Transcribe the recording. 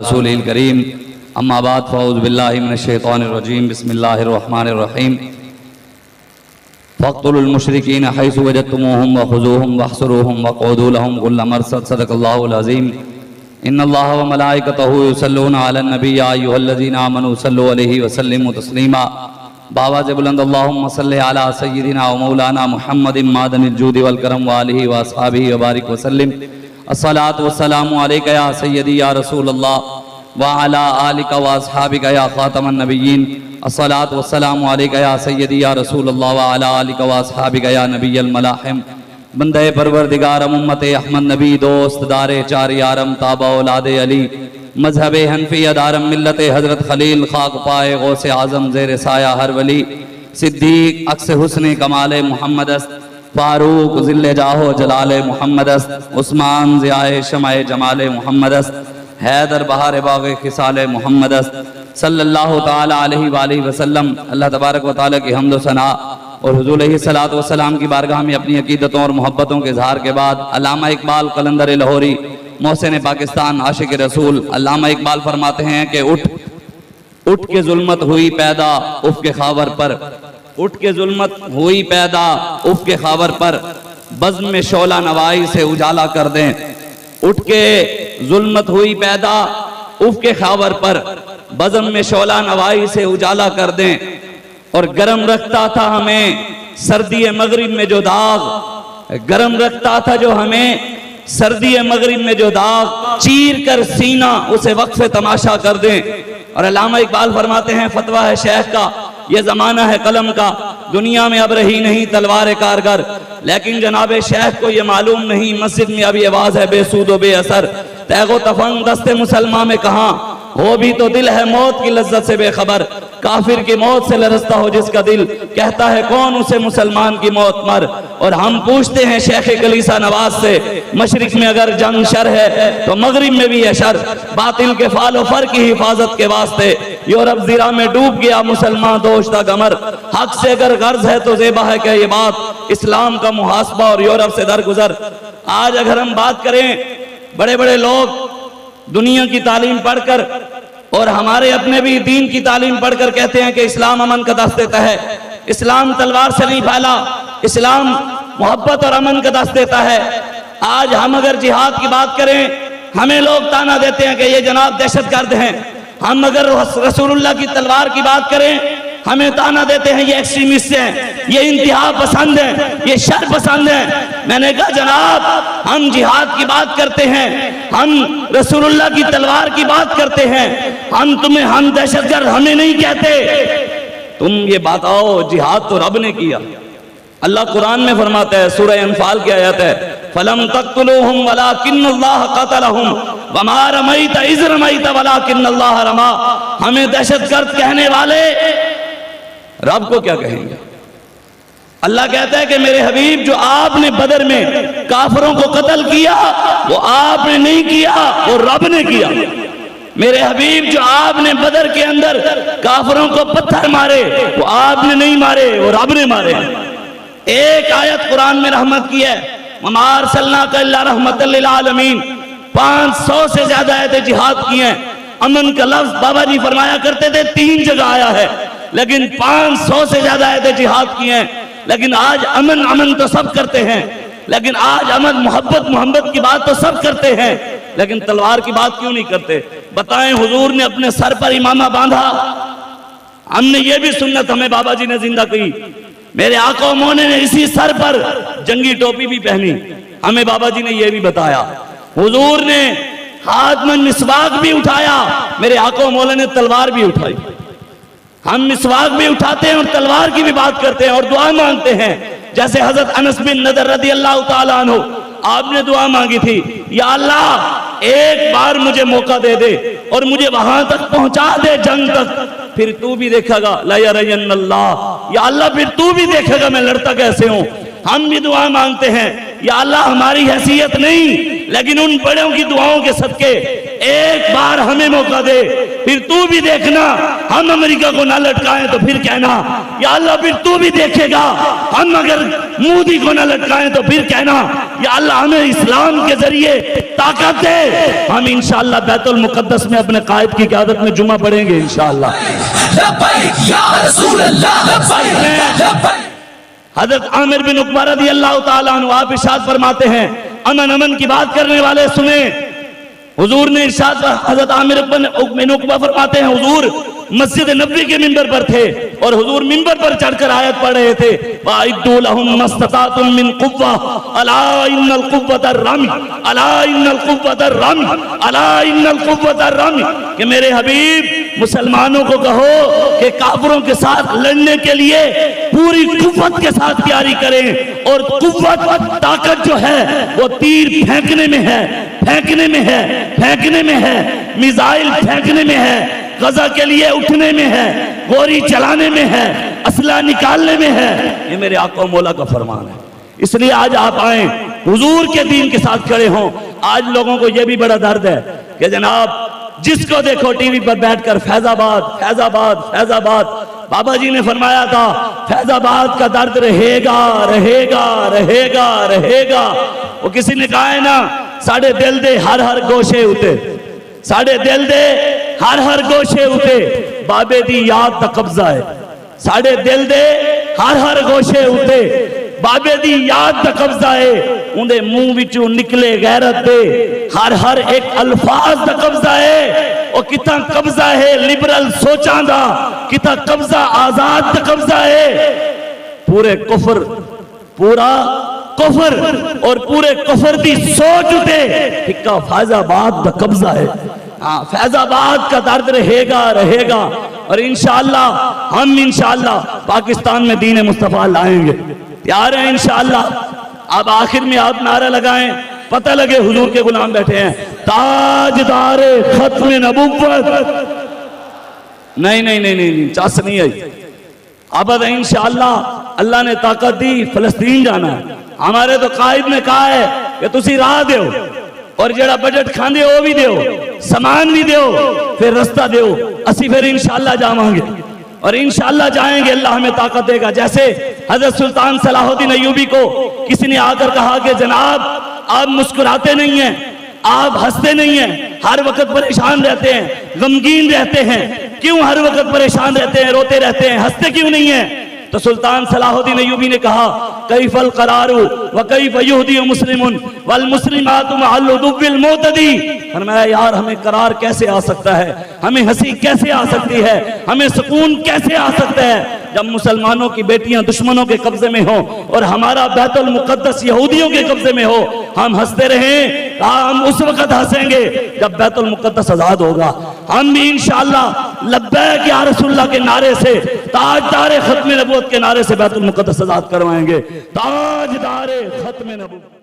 रसूलिल करीम अम्मा बाद फ़ऊज़ु बिल्लाहि मिनश्शैतानिर्रजीम बिस्मिल्लाहिर्रहमानिर्रहीम फ़क़्तुलुल मुशरिकीन हैसु वजदतुमूहुम वख़ुज़ूहुम वहसुरूहुम वक़ऊदू लहुम कुल्ला मरसद सदक़ल्लाहुल अज़ीम इन्नल्लाह व मलाइकतहु युसल्लूना अलन नबी या अय्युहल्लज़ीना आमनू सल्लु अलैहि व सल्लिमू तस्लीमा। बाबा से बुलंद अल्लाहुम्मा सल्लि अला सय्यिदिना व मौलाना मुहम्मदिन मादनिल जूदि वल करम व आलिहि व अस्हाबिहि व बारिक व सल्लिम। अस्सलातु वस्सलामु अलैका या सय्यदी या रसूलल्लाह व अला आलिका व अस्हाबिका या खातमन नबिय्यीन। अस्सलातु वस्सलामु अलैका या सय्यदी या रसूलल्लाह व अला आलिका व अस्हाबिका या नबिय्यल मलाहिम। बंदे परवरदिगार उम्मते अहमद नबी दोस्त दारे चार यारम ताबा औलादे अली मजहब हनफी अदारम मिल्लत हजरत खलील खाक पाए गौसे आजम ज़ेर साया हर वली सिद्दीक अक्स हुस्न कमाल मोहम्मद फारूक ज़िल्ले जाहो जलाल मोहम्मद उस्मान ज़ियाए शमाए जमाल मोहम्मद हैदर बहार बाग़ खिसाल मोहम्मद सल्लल्लाहु ताला अलैहि वालिहि वसल्लम। अल्लाह तबारक व तआला की हम्द व सना और हुज़ूर अलैहिस्सलातु वस्सलाम की बारगाह में अपनी अकीदतों और मोहब्बतों के इज़हार के बाद अल्लामा इकबाल कलंदर लाहौरी मोहसिन पाकिस्तान आशिक रसूल अल्लामा इकबाल फरमाते हैं कि उठ के जुल्मत हुई पैदा उफ़ के खावर पर, उठ के जुल्मत हुई पैदा उफ़ के खावर पर, बज़्म में शोला नवाई से उजाला कर दें। उठ के जुल्मत हुई पैदा उफ़ के खावर पर, बज़्म में शोला नवाई से उजाला कर दें। और गरम रखता था हमें सर्दी मगरिब में जो दाग, गरम रखता था जो हमें सर्दी मगरिब में जो दाग, चीर कर सीना उसे वक्फ तमाशा कर दें। और अल्लामा इकबाल फरमाते हैं फतवा है शेख का, ये ज़माना है कलम का, दुनिया में अब रही नहीं तलवार कारगर। लेकिन जनाब शेख को ये मालूम नहीं मस्जिद में अभी आवाज़ है बेसूद व बेअसर। तैगो तफंग दस्ते मुसलमान में कहाँ हो भी तो दिल है मौत की लज्जत से बेखबर। काफिर की मौत से लरसता हो जिसका दिल, कहता है कौन उसे मुसलमान की मौत मर। और हम पूछते हैं शेख कलीसा नवाज से, मशरिक में अगर जंग शर है तो मगरिब में भी है शर। बातिल के फालो फर की हिफाजत के वास्ते यूरोप ज़िरा में डूब गया मुसलमान दोश्ता गमर। हक से अगर गर्ज है तो ज़ेबा है क्या ये बात, इस्लाम का मुहासबा और यूरोप से दरगुजर। आज अगर हम बात करें, बड़े बड़े लोग दुनिया की तालीम पढ़कर और हमारे अपने भी दीन की तालीम पढ़कर कहते हैं कि इस्लाम अमन का दस्त देता है। इस्लाम तलवार से नहीं फैला, इस्लाम मोहब्बत और अमन का दस्त देता है। आज हम अगर जिहाद की बात करें, हमें लोग ताना देते हैं कि ये जनाब दहशतगर्द हैं। हम अगर रसूलुल्लाह की तलवार की बात करें, हमें ताना देते हैं ये एक्सट्रीमिस्ट हैं, ये इंतहा पसंद हैं, ये शर पसंद हैं। मैंने कहा जनाब हम जिहाद की बात करते हैं, हम रसूलुल्लाह की तलवार की बात करते हैं, हम दहशतगर्द हमें नहीं कहते। तुम ये बताओ जिहाद तो रब ने किया। अल्लाह कुरान में फरमाता है, सूरह अनफाल की आयत है, फलम तक़्तुलूहुम वलाकिन्नल्लाह क़तलहुम वमा रमैत इज़ रमैत वलाकिन्नल्लाह रमा। हमें दहशतगर्द कहने वाले रब को क्या कहेंगे। अल्लाह कहता है कि मेरे हबीब जो आपने बदर में काफिरों को कत्ल किया वो आपने नहीं किया, वो रब ने किया। मेरे हबीब जो आपने बदर के अंदर काफिरों को पत्थर मारे वो आपने नहीं मारे, वो रब ने मारे। एक आयत कुरान में रहमत की है, वमा अरसलनाका इल्ला रहमतल लिल आलमीन। 500 से ज्यादा आयतें जिहाद की हैं। अमन का लफ्ज बाबा जी फरमाया करते थे 3 जगह आया है, लेकिन 500 से ज्यादा आयतें जिहाद की हैं। लेकिन आज अमन अमन तो सब करते हैं, लेकिन आज अमन मोहब्बत की बात तो सब करते हैं, लेकिन तलवार की बात क्यों नहीं करते। बताएं, हुजूर ने अपने सर पर इमामा बांधा, हमने ये भी सुन्नत हमें बाबा जी ने जिंदा की। मेरे आका मौने ने इसी सर पर जंगी टोपी भी पहनी, हमें बाबा जी ने यह भी बताया। हुजूर ने हाथ में मिसवाक भी उठाया, मेरे आका मौला ने तलवार भी उठाई। हम मिसवाक भी उठाते हैं और तलवार की भी बात करते हैं और दुआ मांगते हैं। जैसे हजरत अनस बिन नदर रज़ी अल्लाह ताला अन्हु, आपने दुआ मांगी थी, या अल्लाह एक बार मुझे मौका दे दे और मुझे वहां तक पहुंचा दे जंग तक, फिर तू भी देखेगा ला यरयन्नल्लाह, या अल्लाह फिर तू भी देखेगा मैं लड़ता कैसे हूं। हम भी दुआ मांगते हैं, या अल्लाह हमारी हैसियत नहीं लेकिन उन बड़ों की दुआओं के सदके एक बार हमें मौका दे, फिर तू भी देखना हम अमेरिका को ना लटकाएं तो फिर कहना या अल्लाह फिर तू भी देखेगा, हम अगर मोदी को ना लटकाएं तो फिर कहना या अल्लाह हमें इस्लाम के जरिए ताकत दे। हम इंशाअल्लाह बैतुल मुकद्दस में अपने कायद की क़यादत में जुमा पढ़ेंगे इंशाअल्लाह। हजरत आमिर बिन उकबा रज़ियल्लाहु ताला अन्हु आप इरशाद फरमाते हैं, अमन अमन की बात करने वाले सुने। हुजूर ने इरशाद, हजरत आमिर बिन उकबा फरमाते हैं, हुजूर मस्जिद नबवी के मिंबर पर थे और हुजूर मिंबर पर चढ़कर आयत पढ़ रहे थे, वाइद्दू लहुम मस्ततातुम मिन कुव्वा अला इन्नल कुव्वतर रमी, अला इन्नल कुव्वतर रमी, अला इन्नल कुव्वतर रमी। कि मेरे हबीब मुसलमानों को कहो कि काफिरों के साथ लड़ने के लिए पूरी कुव्वत के साथ तैयारी करें। और कुव्वत ताकत जो है वो तीर फेंकने में है, फेंकने में है, फेंकने में है, मिसाइल फेंकने में है, गजा के लिए उठने में है, गोली चलाने में है, असला निकालने में है। ये मेरे आका मौला का फरमान है। इसलिए आज आप आए, हुजूर के दीन के साथ खड़े हों। आज लोगों को यह भी बड़ा दर्द है कि जनाब जिसको देखो टीवी पर बैठकर फैजाबाद फैजाबाद फैजाबाद। बाबा जी ने फरमाया था फैजाबाद का दर्द रहेगा रहेगा रहेगा रहेगा। वो किसी ने कहा है ना, साढ़े दिल दे हर हर गोशे उते, साढ़े दिल दे हर हर गोशे उते बाबे दी याद दा कब्जा है। साढ़े दिल दे हर हर गोशे उते बाबे दी याद दा कब्जा है। उनके मुंह विचों निकले गैरत दे हर हर एक अल्फाज दा कब्जा है। और कितना कब्जा है लिबरल सोचां दा, कितना कब्जा आजाद दा कब्जा है। पूरे कुफर, पूरा कुफर और पूरे कुफर दी सोच उते हिक्का फैजाबाद दा कब्जा है। हाँ, फैजाबाद का दर्द रहेगा रहेगा। और इंशाअल्लाह हम इंशाअल्लाह पाकिस्तान में दीन मुस्तफा लाएंगे, तैयार हैं इंशाअल्लाह। अब आखिर में आप नारा लगाएं, पता लगे हुजूर के गुलाम बैठे हैं, ताजदारे खत्म नबुव्वत। नहीं नहीं नहीं नहीं, चास नहीं आई। अब इंशाअल्लाह अल्लाह ने ताकत दी, फलस्तीन जाना है। हमारे तो कायद ने कहा है कि तुसी राह दो और जरा बजट खांदे वो भी दो, सामान भी दो, फिर रास्ता दो। असी फिर इंशाअल्लाह जावांगे और इंशाअल्लाह जाएंगे, अल्लाह हमें ताकत देगा। जैसे हजरत सुल्तान सलाहुद्दीन अय्यूबी को किसी ने आकर कहा कि जनाब आप मुस्कुराते नहीं हैं, आप हंसते नहीं हैं, हर वक्त परेशान रहते हैं, गमगीन रहते हैं, क्यों हर वक्त परेशान रहते हैं, रोते रहते हैं, हंसते क्यों नहीं है? तो सुल्तान सलाहुद्दीन अय्यूबी ने कहा कैफल करारू व कैफ युहदी मुस्लिमुन वल मुस्लिमातु मअल उदुव्विल मुतदी। फरमाया यार हमें करार कैसे आ सकता है, हमें हंसी कैसे आ सकती है, हमें सुकून कैसे आ सकता है जब मुसलमानों की बेटियां दुश्मनों के कब्जे में हो और हमारा बैतुल मुकद्दस यहूदियों के कब्जे में हो। हम हंसते रहें, हम उस वक्त हंसेंगे जब बैतुल मुकद्दस आजाद होगा। हम भी इंशाअल्लाह लब्बैक या रसूलुल्लाह के नारे से, ताजदारे खत्म नबूवत के नारे से बैतुल मुकद्दस आजाद करवाएंगे। ताजदारे खत्म नबूवत।